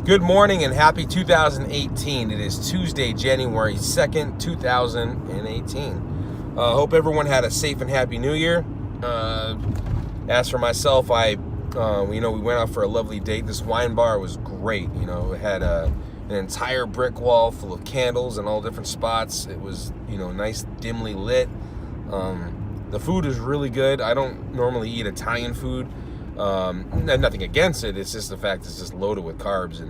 Good morning and happy 2018. It is Tuesday, January 2nd, 2018. Hope everyone had a safe and happy new year. As for myself, we went out for a lovely date. This wine bar was great. It had an entire brick wall full of candles in all different spots. It was, nice, dimly lit. The food was really good. I don't normally eat Italian food. Nothing against it. It's just the fact it's just loaded with carbs,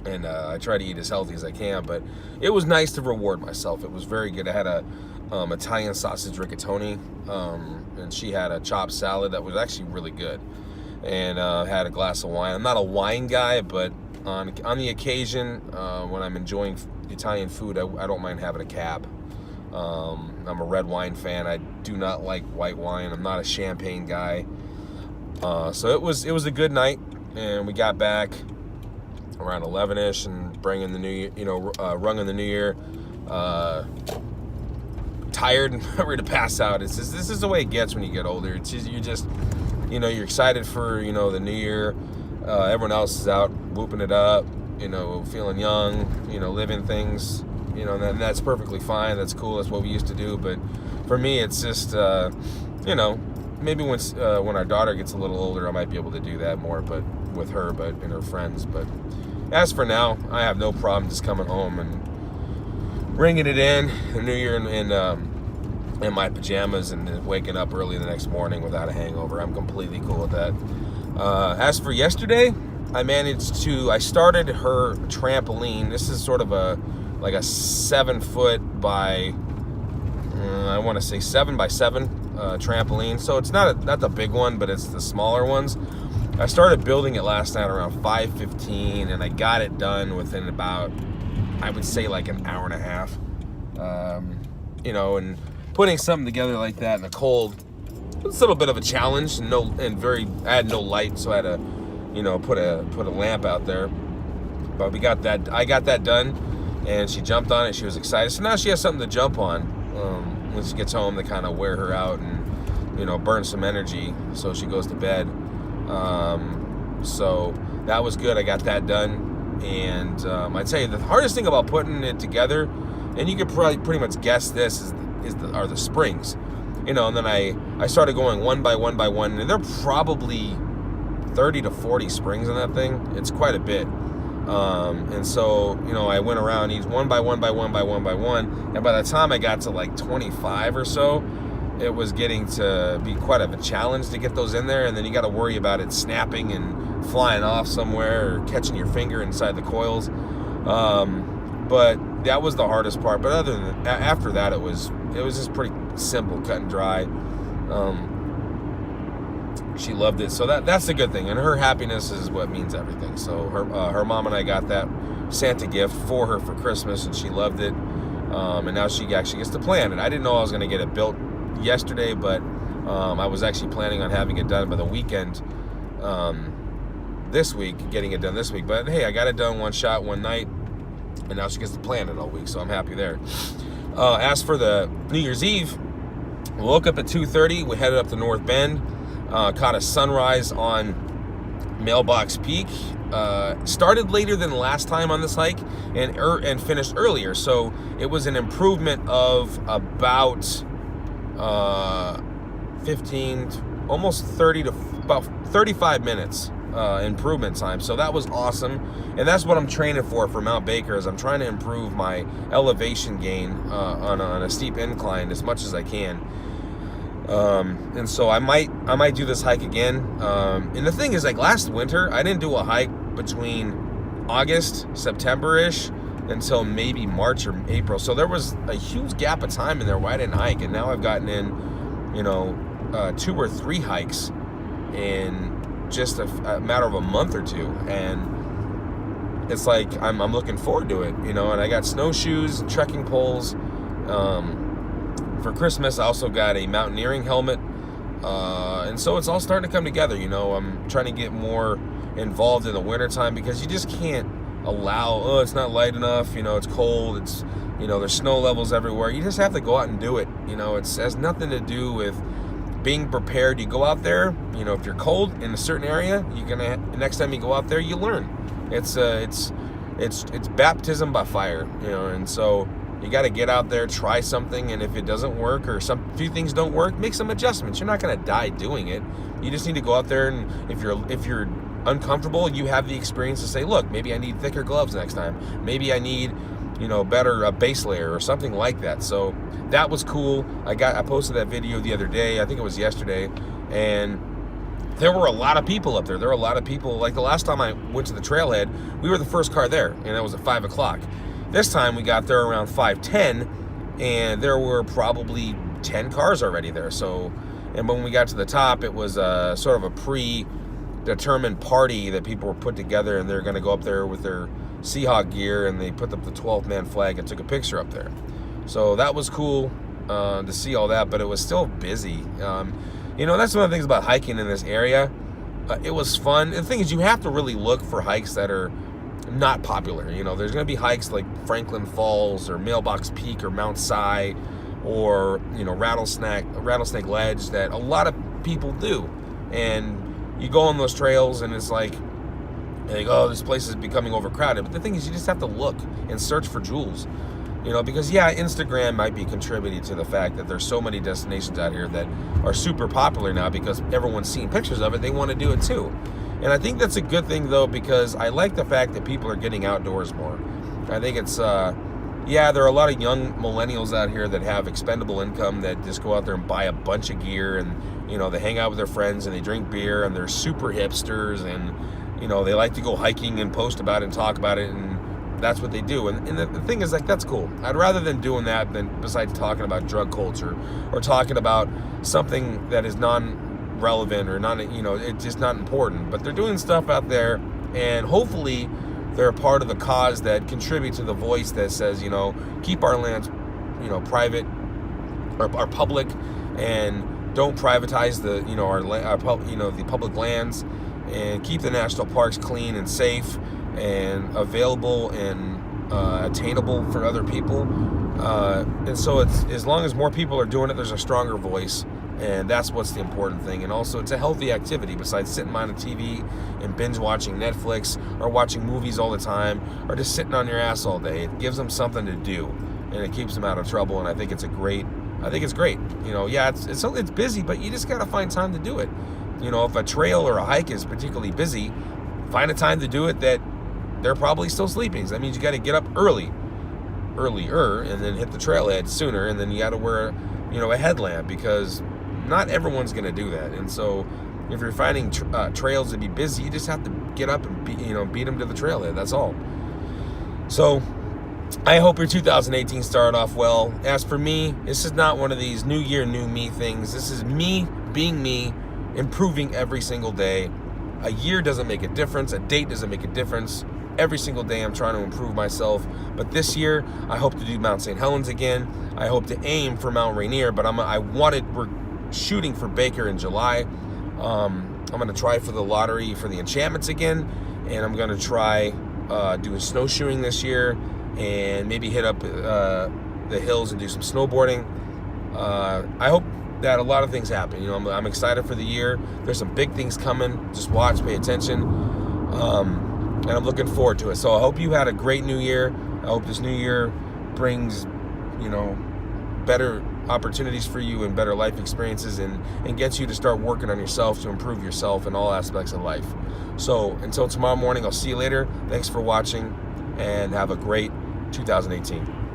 and I try to eat as healthy as I can. But it was nice to reward myself. It was very good. I had a Italian sausage rigatoni, and she had a chopped salad that was actually really good, and had a glass of wine. I'm not a wine guy, but on the occasion when I'm enjoying Italian food, I don't mind having a cab. I'm a red wine fan. I do not like white wine. I'm not a champagne guy. So it was a good night, and we got back around 11ish and bringing the new year, rung in the new year, tired and ready to pass out. This is the way it gets when you get older. It's just, you're excited for, the new year. Everyone else is out whooping it up, feeling young, living things, and that's perfectly fine. That's cool. That's what we used to do. But for me, it's just, maybe when our daughter gets a little older, I might be able to do that more, but with her, and her friends. But as for now, I have no problem just coming home and ringing it in the new year in my pajamas and waking up early the next morning without a hangover. I'm completely cool with that. As for yesterday, I started her trampoline. This is sort of a 7-foot by, I want to say 7x7 trampoline. So it's not the big one, but it's the smaller ones. I started building it last night around 5:15, and I got it done within about, I would say, like an hour and a half. And putting something together like that in the cold, it's a little bit of a challenge. I had no light, so I had to, put a lamp out there. But I got that done, and she jumped on it. She was excited. So now she has something to jump on when she gets home to kind of wear her out and, burn some energy so she goes to bed. So that was good. I got that done. And I'd tell you the hardest thing about putting it together, and you could probably pretty much guess this, are the springs. And then I started going one by one, and there are probably 30 to 40 springs in that thing. It's quite a bit. And so, I went around each one by one, and by the time I got to like 25 or so, it was getting to be quite of a challenge to get those in there, and then you got to worry about it snapping and flying off somewhere or catching your finger inside the coils. But that was the hardest part. But after that, it was just pretty simple, cut and dry. She loved it, so that's the good thing, and her happiness is what means everything. So her mom and I got that Santa gift for her for Christmas, and she loved it. And now she actually gets to plan it. I didn't know I was going to get it built yesterday, but I was actually planning on having it done by the weekend this week, getting it done this week. But hey, I got it done one shot, one night, and now she gets to plan it all week, so I'm happy there. As for the New Year's Eve, we woke up at 2:30. We headed up to North Bend. Caught a sunrise on Mailbox Peak. Started later than the last time on this hike, and finished earlier. So it was an improvement of about 15, almost 30 to about 35 minutes improvement time. So that was awesome, and that's what I'm training for Mount Baker. Is I'm trying to improve my elevation gain on a steep incline as much as I can. And so I might do this hike again. And the thing is, like last winter, I didn't do a hike between August, September-ish until maybe March or April. So there was a huge gap of time in there where I didn't hike. And now I've gotten in, 2 or 3 hikes in just a matter of a month or two. And it's like, I'm looking forward to it, and I got snowshoes, trekking poles. For Christmas, I also got a mountaineering helmet, and so it's all starting to come together. I'm trying to get more involved in the wintertime because you just can't allow, it's not light enough, it's cold, it's, there's snow levels everywhere. You just have to go out and do it. It has nothing to do with being prepared. You go out there, if you're cold in a certain area, next time you go out there, you learn. It's baptism by fire, you know. And so you got to get out there, try something, and if it doesn't work or few things don't work, make some adjustments. You're not going to die doing it. You just need to go out there, and if you're uncomfortable, you have the experience to say, look, maybe I need thicker gloves next time. Maybe I need, you know, better base layer or something like that. So that was cool. I posted that video the other day. I think it was yesterday, and there were a lot of people up there. There were a lot of people. Like the last time I went to the trailhead, we were the first car there, and that was at 5 o'clock. This time we got there around 5:10, and there were probably 10 cars already there. So, and when we got to the top, it was sort of a predetermined party that people were put together, and they're going to go up there with their Seahawk gear, and they put up the 12th man flag and took a picture up there. So that was cool to see all that, but it was still busy. You know, that's one of the things about hiking in this area. It was fun. The thing is, you have to really look for hikes that are not popular. You know, there's going to be hikes like Franklin Falls or Mailbox Peak or Mount Si or, you know, Rattlesnake Ledge that a lot of people do. And you go on those trails and it's like, oh, this place is becoming overcrowded. But the thing is, you just have to look and search for jewels. You know, because yeah, Instagram might be contributing to the fact that there's so many destinations out here that are super popular now because everyone's seeing pictures of it. They want to do it too. And I think that's a good thing though, because I like the fact that people are getting outdoors more. I think it's, yeah, there are a lot of young millennials out here that have expendable income that just go out there and buy a bunch of gear, and, you know, they hang out with their friends and they drink beer and they're super hipsters, and, you know, they like to go hiking and post about it and talk about it, and that's what they do. And the thing is, like, that's cool. I'd rather than doing that than besides talking about drug culture or talking about something that is non-relevant or not, you know, it's just not important. But they're doing stuff out there, and hopefully they're a part of the cause that contribute to the voice that says, you know, keep our lands, you know, private or our public, and don't privatize the, you know, our you know, the public lands, and keep the national parks clean and safe and available and attainable for other people. And so it's, as long as more people are doing it, there's a stronger voice, and that's what's the important thing. And also, it's a healthy activity besides sitting behind a TV and binge watching Netflix or watching movies all the time or just sitting on your ass all day. It gives them something to do, and it keeps them out of trouble. And I think it's great. You know, yeah, it's busy, but you just got to find time to do it. You know, if a trail or a hike is particularly busy, find a time to do it that they're probably still sleeping. So that means you got to get up earlier, and then hit the trailhead sooner, and then you got to wear, you know, a headlamp, because not everyone's going to do that. And so if you're finding trails to be busy, you just have to get up and beat them to the trailhead. That's all. So I hope your 2018 started off well. As for me, this is not one of these new year, new me things. This is me being me, improving every single day. A year doesn't make a difference. A date doesn't make a difference. Every single day I'm trying to improve myself. But this year, I hope to do Mount St. Helens again. I hope to aim for Mount Rainier, but we're shooting for Baker in July. I'm going to try for the lottery for the enchantments again, and I'm going to try doing snowshoeing this year, and maybe hit up the hills and do some snowboarding. I hope that a lot of things happen. You know, I'm excited for the year. There's some big things coming. Just watch, pay attention. And I'm looking forward to it. So I hope you had a great new year. I hope this new year brings, you know, better opportunities for you and better life experiences, and gets you to start working on yourself to improve yourself in all aspects of life. So until tomorrow morning, I'll see you later. Thanks for watching, and have a great 2018.